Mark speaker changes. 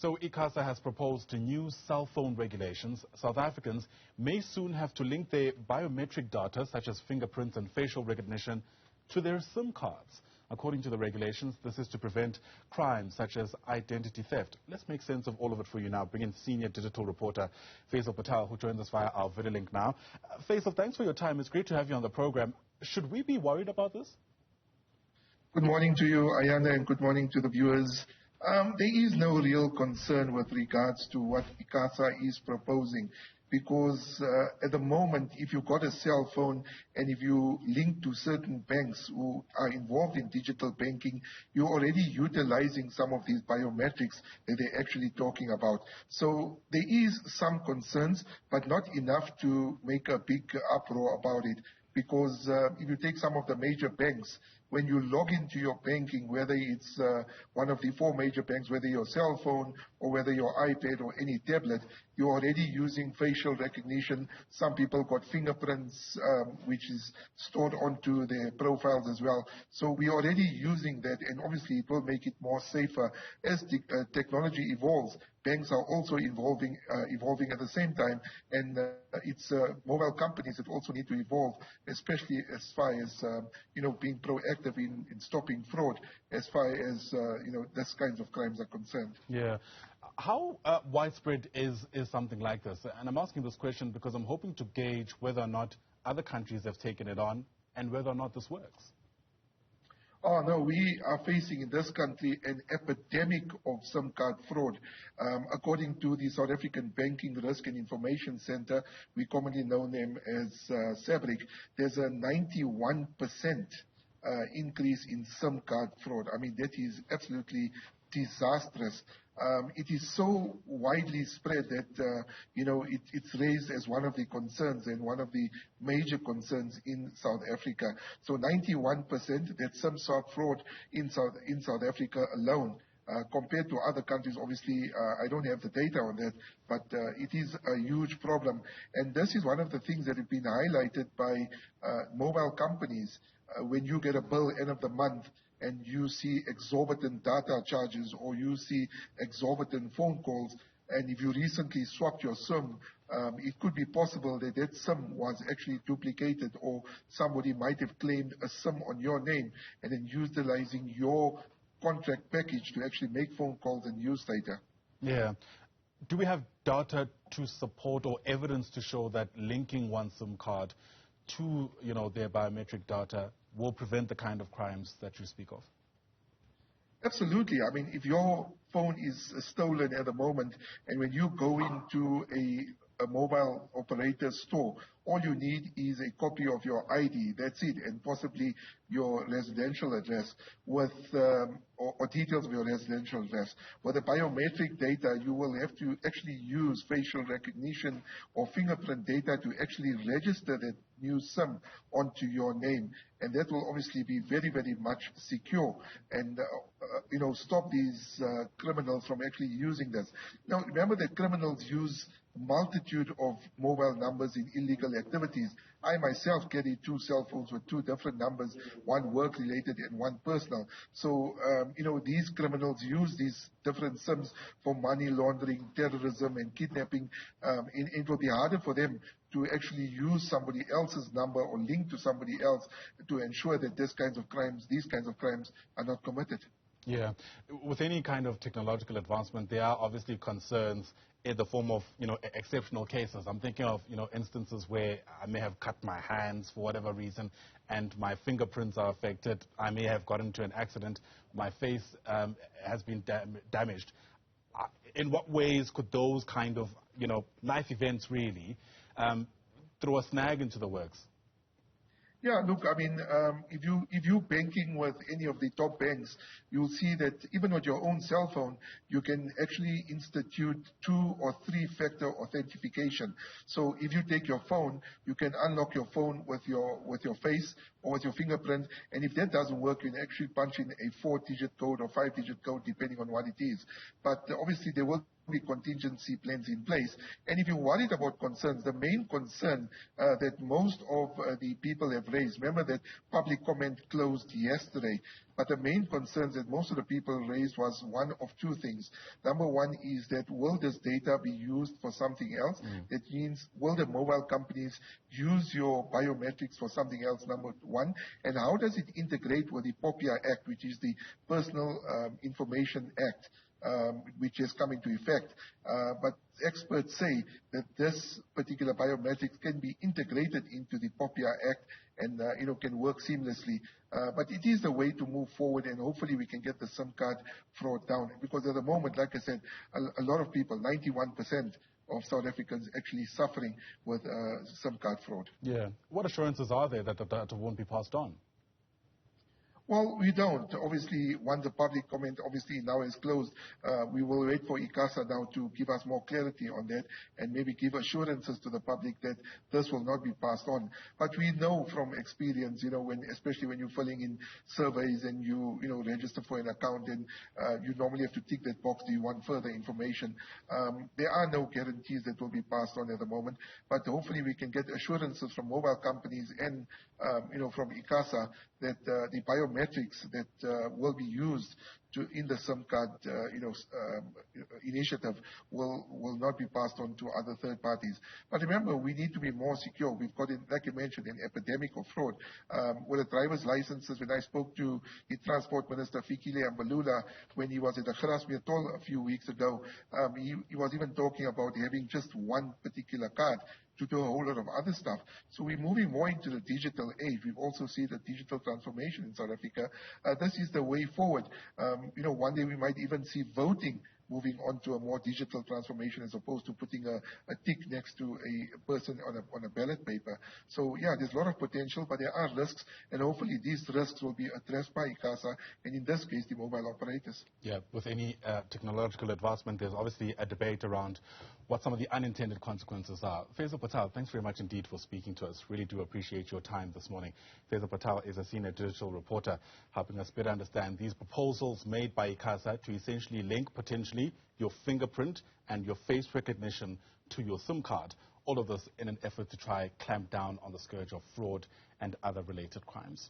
Speaker 1: So Icasa has proposed new cell phone regulations. South Africans may soon have to link their biometric data, such as fingerprints and facial recognition, to their SIM cards. According to the regulations, this is to prevent crimes such as identity theft. Let's make sense of all of it for you now. Bring in senior digital reporter Faizel Patel, who joins us via our video link now. Faizel, thanks for your time. It's great to have you on the program. Should we be worried about this?
Speaker 2: Good morning to you, Ayana, and good morning to the viewers. There is no real concern with regards to what Icasa is proposing because at the moment, if you've got a cell phone and if you link to certain banks who are involved in digital banking, you're already utilizing some of these biometrics that they're actually talking about. So there is some concerns, but not enough to make a big uproar about it. Because if you take some of the major banks, when you log into your banking, whether it's one of the four major banks, whether your cell phone or whether your iPad or any tablet, you're already using facial recognition. Some people got fingerprints, which is stored onto their profiles as well. So we're already using that, and obviously it will make it more safer. As the technology evolves, banks are also evolving at the same time, and it's mobile companies that also need to evolve, especially as far as being proactive in stopping fraud, as far as this kinds of crimes are concerned.
Speaker 1: Yeah. How widespread is something like this? And I'm asking this question because I'm hoping to gauge whether or not other countries have taken it on and whether or not this works.
Speaker 2: Oh, no, we are facing in this country an epidemic of SIM card fraud. According to the South African Banking Risk and Information Center, we commonly know them as SABRIC, there's a 91% increase in SIM card fraud. I mean, that is absolutely disastrous. It is so widely spread that, it's raised as one of the concerns and one of the major concerns in South Africa. So 91%, that's some sort of fraud in South Africa alone. Compared to other countries, obviously, I don't have the data on that, but it is a huge problem. And this is one of the things that have been highlighted by mobile companies. When you get a bill end of the month and you see exorbitant data charges or you see exorbitant phone calls, and if you recently swapped your SIM, it could be possible that that SIM was actually duplicated, or somebody might have claimed a SIM on your name and then utilizing your contract package to actually make phone calls and use data.
Speaker 1: Yeah. Do we have data to support or evidence to show that linking one SIM card to, their biometric data will prevent the kind of crimes that you speak of?
Speaker 2: Absolutely. I mean, if your phone is stolen at the moment, and when you go into a mobile operator store, all you need is a copy of your ID. That's it, and possibly your residential address with or details of your residential address. With the biometric data, you will have to actually use facial recognition or fingerprint data to actually register that new SIM onto your name, and that will obviously be very, very much secure and stop these criminals from actually using this. Now, remember that criminals use multitude of mobile numbers in illegal activities. I myself carry two cell phones with two different numbers, one work-related and one personal. So, these criminals use these different SIMs for money laundering, terrorism, and kidnapping. It will be harder for them to actually use somebody else's number or link to somebody else to ensure that these kinds of crimes are not committed.
Speaker 1: Yeah. With any kind of technological advancement, there are obviously concerns in the form of, exceptional cases. I'm thinking of, instances where I may have cut my hands for whatever reason and my fingerprints are affected. I may have gotten into an accident. My face has been damaged. In what ways could those kind of, life events really throw a snag into the works?
Speaker 2: Yeah, look, I mean, if you're banking with any of the top banks, you'll see that even with your own cell phone, you can actually institute 2 or 3-factor authentication. So if you take your phone, you can unlock your phone with your face or with your fingerprint, and if that doesn't work, you can actually punch in a 4-digit code or 5-digit code, depending on what it is. But obviously, there will be contingency plans in place. And if you're worried about concerns, the main concern that most of the people have raised, remember that public comment closed yesterday, but the main concerns that most of the people raised was one of two things. Number one is that will this data be used for something else? That means will the mobile companies use your biometrics for something else, number one? And how does it integrate with the POPIA Act, which is the Personal Information Act, which has come into effect. But experts say that this particular biometrics can be integrated into the POPIA Act and can work seamlessly. But it is the way to move forward, and hopefully we can get the SIM card fraud down. Because at the moment, like I said, a lot of people, 91% of South Africans actually suffering with SIM card fraud.
Speaker 1: Yeah. What assurances are there that the data won't be passed on?
Speaker 2: Well, we don't. Obviously, once the public comment obviously now is closed, we will wait for Icasa now to give us more clarity on that and maybe give assurances to the public that this will not be passed on. But we know from experience, especially when you're filling in surveys and you register for an account and you normally have to tick that box, do you want further information? There are no guarantees that will be passed on at the moment, but hopefully we can get assurances from mobile companies and from Icasa that the biometrics that will be used in the SIM card initiative will not be passed on to other third parties. But remember, we need to be more secure. We've got, like you mentioned, an epidemic of fraud. With the driver's licenses, when I spoke to the Transport Minister, Fikile Mbalula, when he was at the Grasmere Toll a few weeks ago, he was even talking about having just one particular card to do a whole lot of other stuff. So we're moving more into the digital age. We've also seen the digital transformation in South Africa. This is the way forward. One day we might even see voting moving on to a more digital transformation as opposed to putting a tick next to a person on a ballot paper. So yeah, there's a lot of potential, but there are risks, and hopefully these risks will be addressed by Icasa, and in this case, the mobile operators.
Speaker 1: Yeah, with any technological advancement, there's obviously a debate around what some of the unintended consequences are. Faizel Patel, thanks very much indeed for speaking to us. Really do appreciate your time this morning. Faizel Patel is a senior digital reporter helping us better understand these proposals made by Icasa to essentially link potentially your fingerprint and your face recognition to your SIM card. All of this in an effort to try clamp down on the scourge of fraud and other related crimes.